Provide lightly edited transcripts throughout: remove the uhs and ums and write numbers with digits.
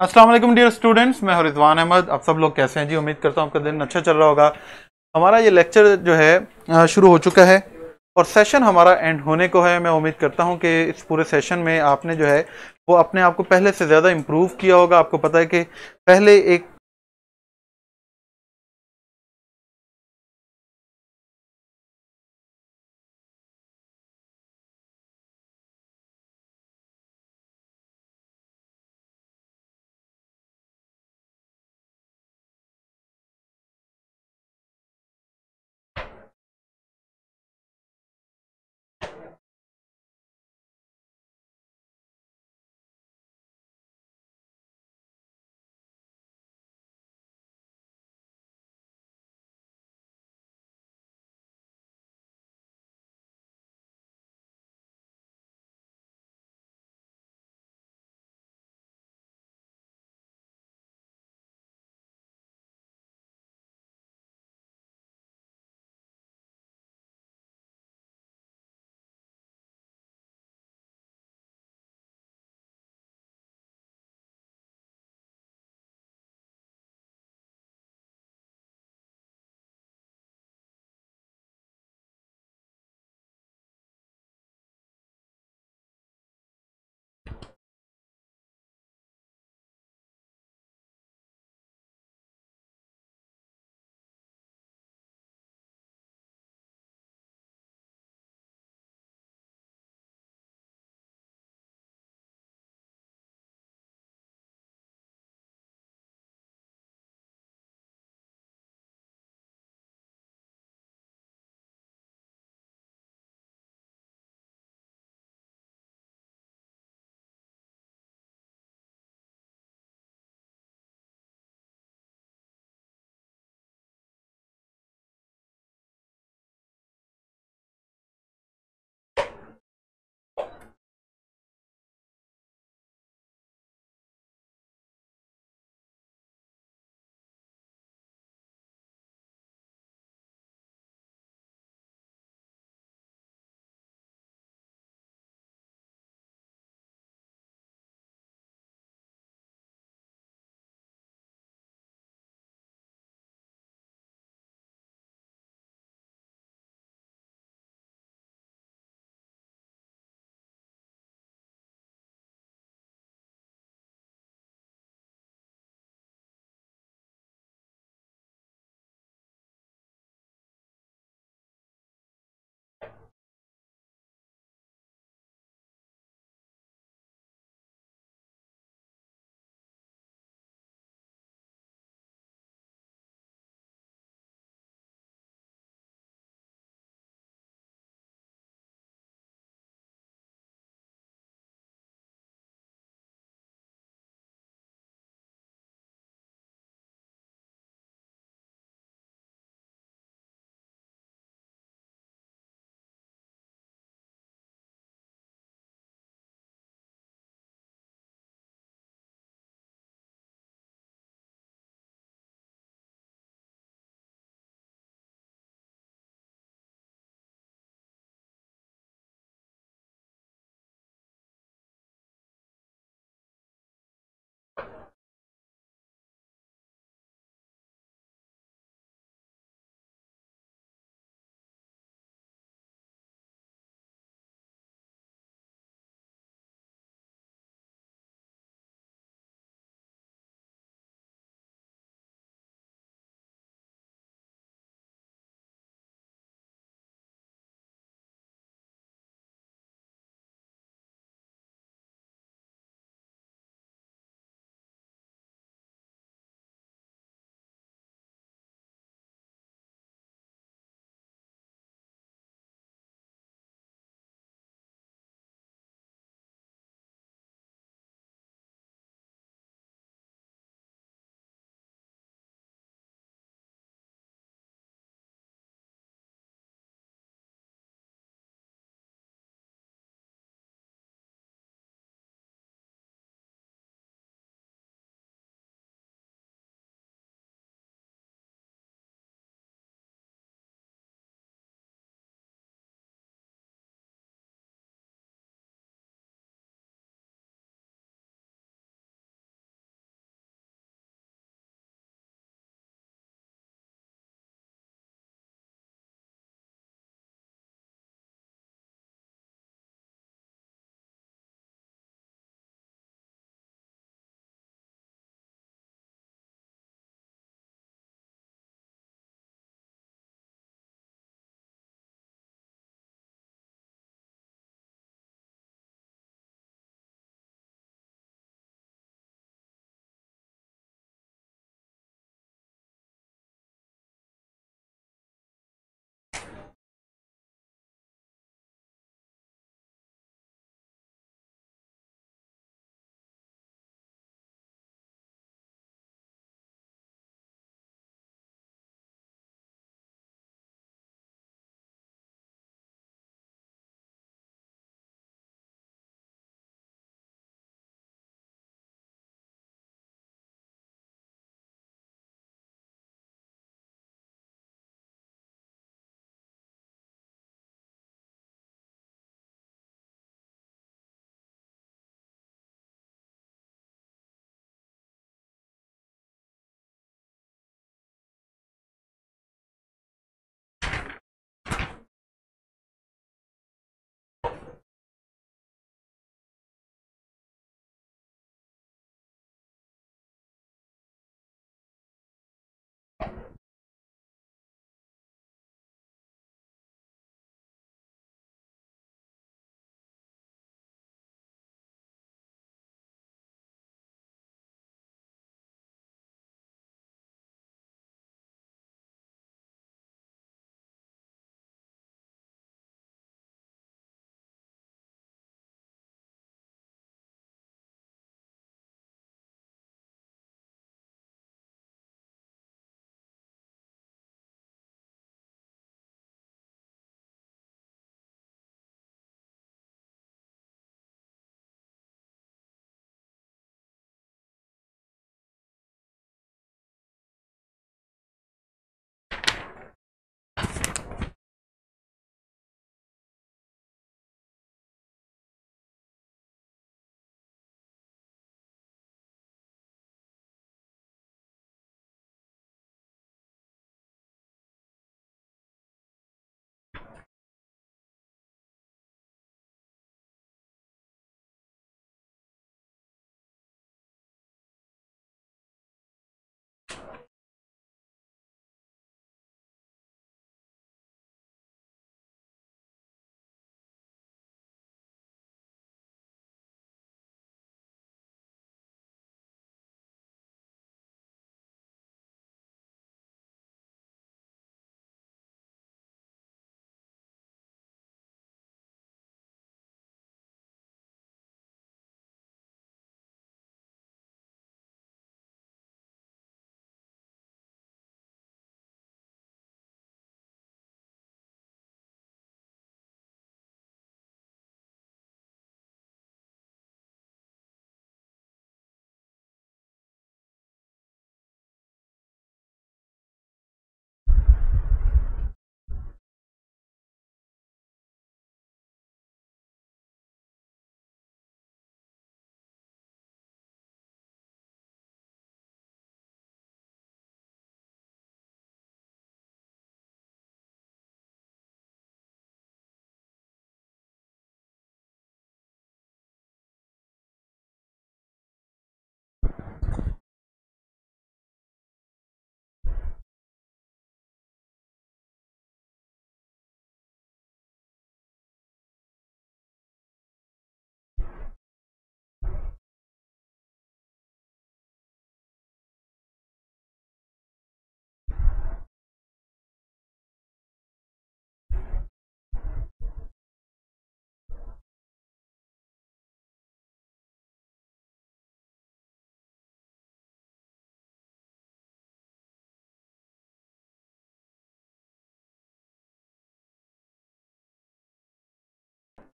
अस्सलाम वालेकुम dear students, मैं हूं रिजवान अहमद। आप सब लोग कैसे हैं जी? उम्मीद करता हूं आपका दिन अच्छा चल रहा होगा। हमारा ये लेक्चर जो है शुरू हो चुका है और सेशन हमारा एंड होने को है। मैं उम्मीद करता हूं कि इस पूरे सेशन में आपने जो है वो अपने आप को पहले से ज़्यादा इम्प्रूव किया होगा। आपको पता है कि पहले एक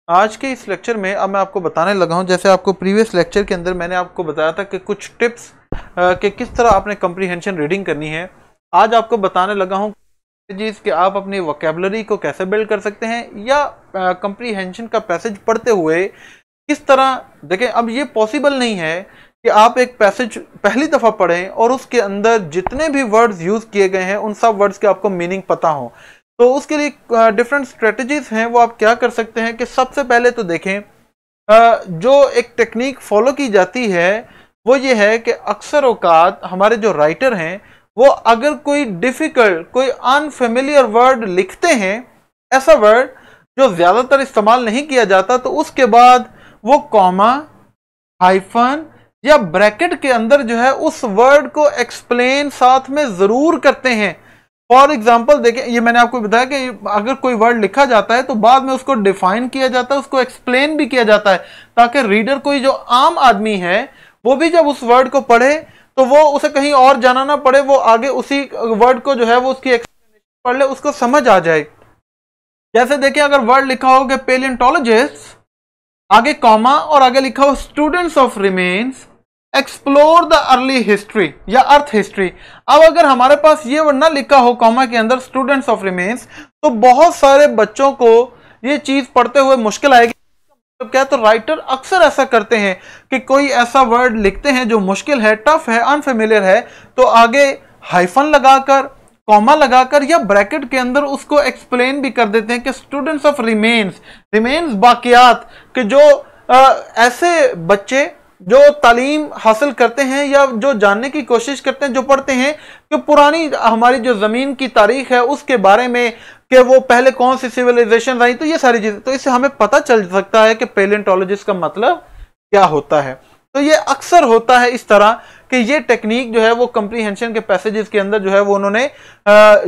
आज के इस लेक्चर में अब मैं आपको बताने लगा हूं, जैसे आपको प्रीवियस लेक्चर के अंदर मैंने आपको बताया था कि कुछ टिप्स कि किस तरह आपने कंप्रीहेंशन रीडिंग करनी है। आज आपको बताने लगा हूं कि आप अपनी वोकैबुलरी को कैसे बिल्ड कर सकते हैं, या कंप्रीहेंशन का पैसेज पढ़ते हुए किस तरह। देखें, अब ये पॉसिबल नहीं है कि आप एक पैसेज पहली दफ़ा पढ़ें और उसके अंदर जितने भी वर्ड्स यूज़ किए गए हैं उन सब वर्ड्स के आपको मीनिंग पता हो। तो उसके लिए डिफरेंट स्ट्रेटजीज हैं, वो आप क्या कर सकते हैं कि सबसे पहले तो देखें, जो एक टेक्निक फॉलो की जाती है वो ये है कि अक्सर औकात हमारे जो राइटर हैं वो अगर कोई डिफ़िकल्ट, कोई अनफेमिलियर वर्ड लिखते हैं, ऐसा वर्ड जो ज़्यादातर इस्तेमाल नहीं किया जाता, तो उसके बाद वो कॉमा, हाइफन या ब्रैकेट के अंदर जो है उस वर्ड को एक्सप्लेन साथ में ज़रूर करते हैं। फॉर एग्जाम्पल देखें, ये मैंने आपको बताया कि अगर कोई वर्ड लिखा जाता है तो बाद में उसको डिफाइन किया जाता है, उसको एक्सप्लेन भी किया जाता है, ताकि रीडर कोई जो आम आदमी है वो भी जब उस वर्ड को पढ़े तो वो उसे कहीं और जाना ना पड़े, वो आगे उसी वर्ड को जो है वो उसकी एक्सप्लेनेशन पढ़ ले, उसको समझ आ जाए। जैसे देखिए, अगर वर्ड लिखा हो कि पेलियोंटोलॉजिस्ट, आगे कॉमा और आगे लिखा हो students of remains explore the early history या अर्थ हिस्ट्री। अब अगर हमारे पास ये वर्ड ना लिखा हो कॉमा के अंदर स्टूडेंट्स ऑफ रिमेन्स, तो बहुत सारे बच्चों को ये चीज पढ़ते हुए मुश्किल आएगी। तो क्या, तो राइटर अक्सर ऐसा करते हैं कि कोई ऐसा वर्ड लिखते हैं जो मुश्किल है, टफ है, अनफेमिलियर है, तो आगे हाइफन लगाकर, कॉमा लगाकर या ब्रैकेट के अंदर उसको एक्सप्लेन भी कर देते हैं कि स्टूडेंट्स ऑफ रिमेन्स, रिमेन्स बाकियात, कि जो ऐसे बच्चे जो तालीम हासिल करते हैं या जो जानने की कोशिश करते हैं, जो पढ़ते हैं कि पुरानी हमारी जो ज़मीन की तारीख है उसके बारे में, कि वो पहले कौन सी सिविलाइजेशन आई, तो ये सारी चीज़ें, तो इससे हमें पता चल सकता है कि पेलियोंटोलॉजिस्ट का मतलब क्या होता है। तो ये अक्सर होता है इस तरह कि ये टेक्निक जो है वो कंप्रीहेंशन के पैसेजेस के अंदर जो है वो उन्होंने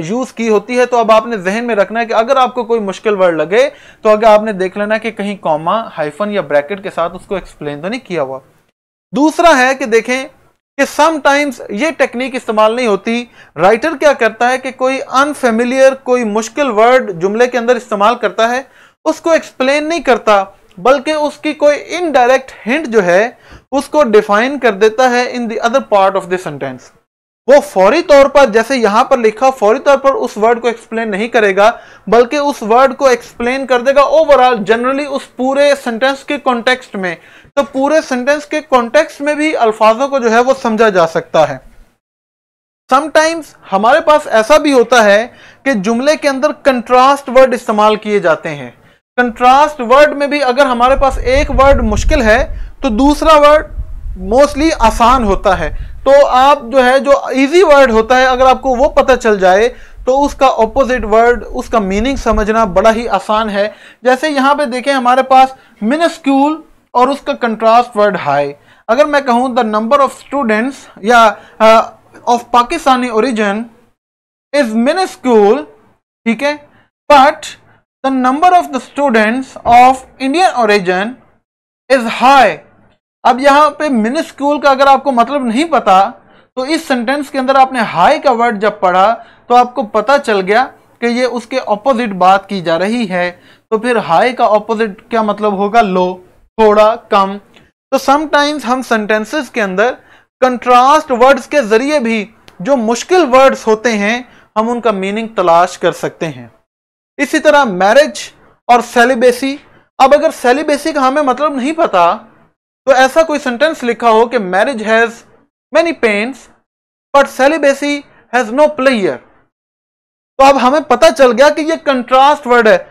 यूज़ की होती है। तो अब आपने जहन में रखना है कि अगर आपको कोई मुश्किल वर्ड लगे तो अगर आपने देख लेना कि कहीं कॉमा, हाइफन या ब्रैकेट के साथ उसको एक्सप्लेन तो नहीं किया हुआ। दूसरा है कि देखें कि समटाइम्स ये टेक्निक इस्तेमाल नहीं होती। राइटर क्या करता है कि कोई अनफेमिलियर, कोई मुश्किल वर्ड जुमले के अंदर इस्तेमाल करता है, उसको एक्सप्लेन नहीं करता, बल्कि उसकी कोई इनडायरेक्ट हिंट जो है उसको डिफाइन कर देता है in the other part of the sentence. वो फौरी तौर पर, जैसे यहां पर लिखा, फौरी तौर पर उस वर्ड को एक्सप्लेन नहीं करेगा, बल्कि उस वर्ड को एक्सप्लेन कर देगा ओवरऑल, जनरली उस पूरे सेंटेंस के कॉन्टेक्स्ट में। तो पूरे सेंटेंस के कॉन्टेक्स्ट में भी अल्फाजों को जो है वो समझा जा सकता है। समटाइम्स हमारे पास ऐसा भी होता है कि जुमले के अंदर कंट्रास्ट वर्ड इस्तेमाल किए जाते हैं। कंट्रास्ट वर्ड में भी अगर हमारे पास एक वर्ड मुश्किल है तो दूसरा वर्ड मोस्टली आसान होता है। तो आप जो है, जो इजी वर्ड होता है, अगर आपको वो पता चल जाए तो उसका ऑपोजिट वर्ड, उसका मीनिंग समझना बड़ा ही आसान है। जैसे यहां पे देखें, हमारे पास मिनिस्क्यूल और उसका कंट्रास्ट वर्ड हाई। अगर मैं कहूं द नंबर ऑफ स्टूडेंट्स या of Pakistani origin is minuscule, ठीक है, but the number of the students of Indian origin is high. अब यहां पे मिनिस्क्यूल का अगर आपको मतलब नहीं पता, तो इस सेंटेंस के अंदर आपने हाई का वर्ड जब पढ़ा तो आपको पता चल गया कि ये उसके ऑपोजिट बात की जा रही है। तो फिर हाई का ऑपोजिट क्या मतलब होगा? लो, थोड़ा, कम। तो समटाइम्स हम सेंटेंसेस के अंदर कंट्रास्ट वर्ड्स के जरिए भी जो मुश्किल वर्ड्स होते हैं हम उनका मीनिंग तलाश कर सकते हैं। इसी तरह मैरिज और सेलिबेसी। अब अगर सेलिबेसी का हमें मतलब नहीं पता, तो ऐसा कोई सेंटेंस लिखा हो कि marriage has many pains but celibacy has no pleasure, तो अब हमें पता चल गया कि ये कंट्रास्ट वर्ड है।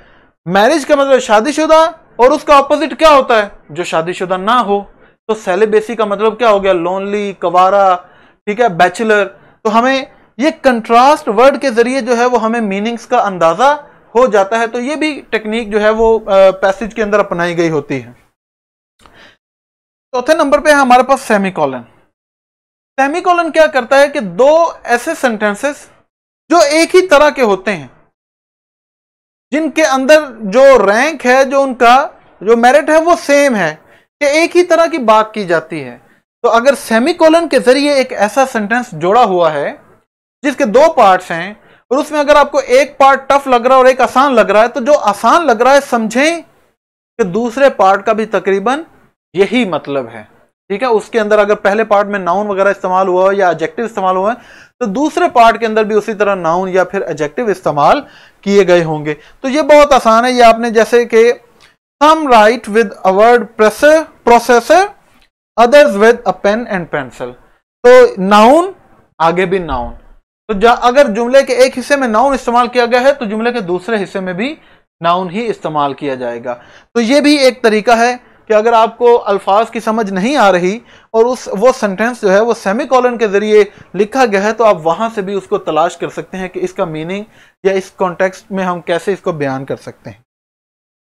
मैरिज का मतलब शादीशुदा और उसका ऑपोजिट क्या होता है? जो शादीशुदा ना हो। तो सेलिबेसी का मतलब क्या हो गया? लोनली, कवारा, ठीक है, बैचलर। तो हमें ये कंट्रास्ट वर्ड के जरिए जो है वो हमें मीनिंग्स का अंदाजा हो जाता है। तो ये भी टेक्निक जो है वो पैसेज के अंदर अपनाई गई होती है। चौथे नंबर पे है हमारे पास सेमीकोलन। सेमीकोलन क्या करता है कि दो ऐसे सेंटेंसेस जो एक ही तरह के होते हैं, जिनके अंदर जो रैंक है, जो उनका जो मेरिट है वो सेम है, कि एक ही तरह की बात की जाती है। तो अगर सेमीकोलन के जरिए एक ऐसा सेंटेंस जोड़ा हुआ है जिसके दो पार्ट्स हैं, और उसमें अगर आपको एक पार्ट टफ लग रहा है और एक आसान लग रहा है, तो जो आसान लग रहा है समझें कि दूसरे पार्ट का भी तकरीबन यही मतलब है। ठीक है, उसके अंदर अगर पहले पार्ट में नाउन वगैरह इस्तेमाल हुआ या एडजेक्टिव इस्तेमाल हुआ है तो दूसरे पार्ट के अंदर भी उसी तरह नाउन या फिर एडजेक्टिव इस्तेमाल किए गए होंगे। तो ये बहुत आसान है। ये आपने जैसे कि some write with a word processor, others with a pen and pencil। तो नाउन आगे भी नाउन, तो अगर जुमले के एक हिस्से में नाउन इस्तेमाल किया गया है तो जुमले के दूसरे हिस्से में भी नाउन ही इस्तेमाल किया जाएगा। तो ये भी एक तरीका है कि अगर आपको अल्फाज की समझ नहीं आ रही और वो सेंटेंस जो है वो सेमीकोलन के जरिए लिखा गया है तो आप वहां से भी उसको तलाश कर सकते हैं कि इसका मीनिंग या इस कॉन्टेक्स्ट में हम कैसे इसको बयान कर सकते हैं।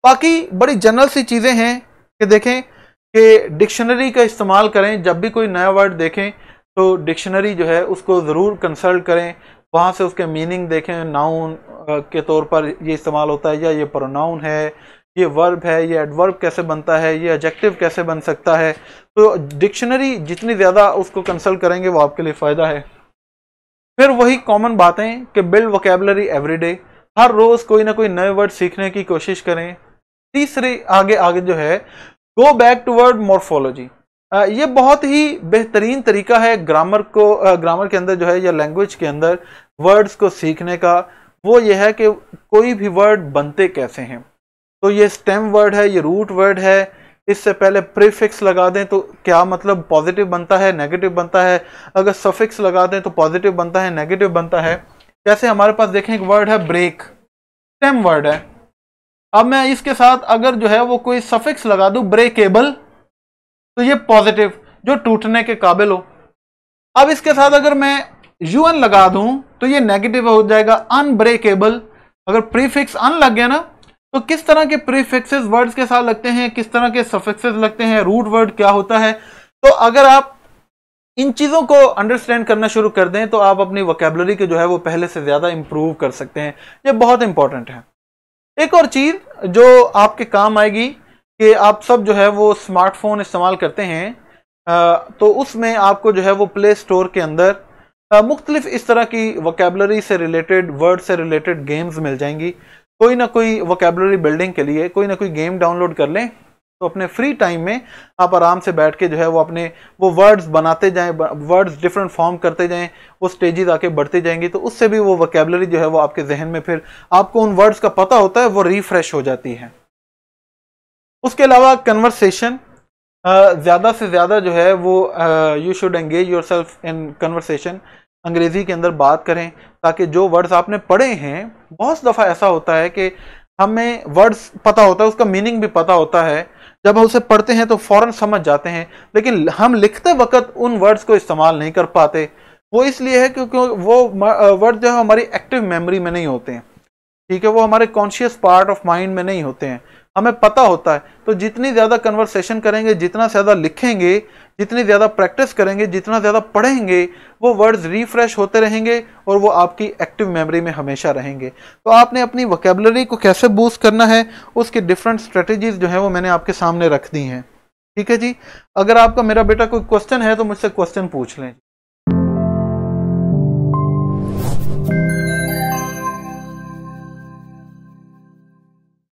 बाकी बड़ी जनरल सी चीजें हैं कि देखें कि डिक्शनरी का इस्तेमाल करें। जब भी कोई नया वर्ड देखें तो डिक्शनरी जो है उसको ज़रूर कंसल्ट करें, वहाँ से उसके मीनिंग देखें। नाउन के तौर पर ये इस्तेमाल होता है या ये प्रोनाउन है, ये वर्ब है, ये एडवर्ब कैसे बनता है, ये एडजेक्टिव कैसे बन सकता है। तो डिक्शनरी जितनी ज़्यादा उसको कंसल्ट करेंगे वो आपके लिए फ़ायदा है। फिर वही कॉमन बातें कि बिल्ड वोकैबुलरी एवरीडे, हर रोज़ कोई ना कोई नए वर्ड सीखने की कोशिश करें। तीसरी आगे जो है go back to word morphology. ये बहुत ही बेहतरीन तरीका है ग्रामर के अंदर जो है या लैंग्वेज के अंदर वर्ड्स को सीखने का। वो ये है कि कोई भी वर्ड बनते कैसे हैं। तो ये स्टेम वर्ड है, ये रूट वर्ड है, इससे पहले प्रीफिक्स लगा दें तो क्या मतलब पॉजिटिव बनता है, नेगेटिव बनता है। अगर सफिक्स लगा दें तो पॉजिटिव बनता है, नेगेटिव बनता है। जैसे हमारे पास देखें एक वर्ड है ब्रेक, स्टेम वर्ड है। अब मैं इसके साथ अगर जो है वो कोई सफिक्स लगा दूं ब्रेकेबल तो ये पॉजिटिव, जो टूटने के काबिल हो। अब इसके साथ अगर मैं यूएन लगा दूं तो ये नेगेटिव हो जाएगा, अनब्रेकेबल। अगर प्रीफिक्स अन लग गया ना तो किस तरह के प्रीफिक्सेस वर्ड्स के साथ लगते हैं, किस तरह के सफिक्सेस लगते हैं, रूट वर्ड क्या होता है। तो अगर आप इन चीज़ों को अंडरस्टैंड करना शुरू कर दें तो आप अपनी वोकैबुलरी के जो है वो पहले से ज़्यादा इंप्रूव कर सकते हैं। ये बहुत इंपॉर्टेंट है। एक और चीज़ जो आपके काम आएगी कि आप सब जो है वो स्मार्टफोन इस्तेमाल करते हैं, तो उसमें आपको जो है वो प्ले स्टोर के अंदर मुख्तलिफ इस तरह की वोकैबुलरी से रिलेटेड, वर्ड से रिलेटेड गेम्स मिल जाएंगी। कोई ना कोई वोकैबुलरी बिल्डिंग के लिए कोई ना कोई गेम डाउनलोड कर लें तो अपने फ्री टाइम में आप आराम से बैठ के जो है वो अपने वो वर्ड्स बनाते जाएं, वर्ड्स डिफरेंट फॉर्म करते जाएं, वो स्टेजेस आके बढ़ते जाएंगी। तो उससे भी वो वोकैबुलरी जो है वो आपके जहन में, फिर आपको उन वर्ड्स का पता होता है, वो रिफ्रेश हो जाती है। उसके अलावा कन्वर्सेशन, ज़्यादा से ज़्यादा जो है वो you should engage yourself in conversation. अंग्रेज़ी के अंदर बात करें ताकि जो वर्ड्स आपने पढ़े हैं, बहुत दफ़ा ऐसा होता है कि हमें वर्ड्स पता होता है, उसका मीनिंग भी पता होता है, जब हम उसे पढ़ते हैं तो फ़ौरन समझ जाते हैं, लेकिन हम लिखते वक्त उन वर्ड्स को इस्तेमाल नहीं कर पाते। वो इसलिए है क्योंकि वो वर्ड जो है हमारी एक्टिव मेमोरी में नहीं होते हैं। ठीक है, वो हमारे कॉन्शियस पार्ट ऑफ माइंड में नहीं होते हैं, हमें पता होता है। तो जितनी ज़्यादा कन्वर्सेशन करेंगे, जितना ज़्यादा लिखेंगे, जितनी ज़्यादा प्रैक्टिस करेंगे, जितना ज़्यादा पढ़ेंगे, वो वर्ड्स रिफ्रेश होते रहेंगे और वो आपकी एक्टिव मेमोरी में हमेशा रहेंगे। तो आपने अपनी वोकैबुलरी को कैसे बूस्ट करना है, उसकी डिफरेंट स्ट्रेटजीज जो है वो मैंने आपके सामने रख दी हैं। ठीक है जी, अगर आपका मेरा बेटा कोई क्वेश्चन है तो मुझसे क्वेश्चन पूछ लें।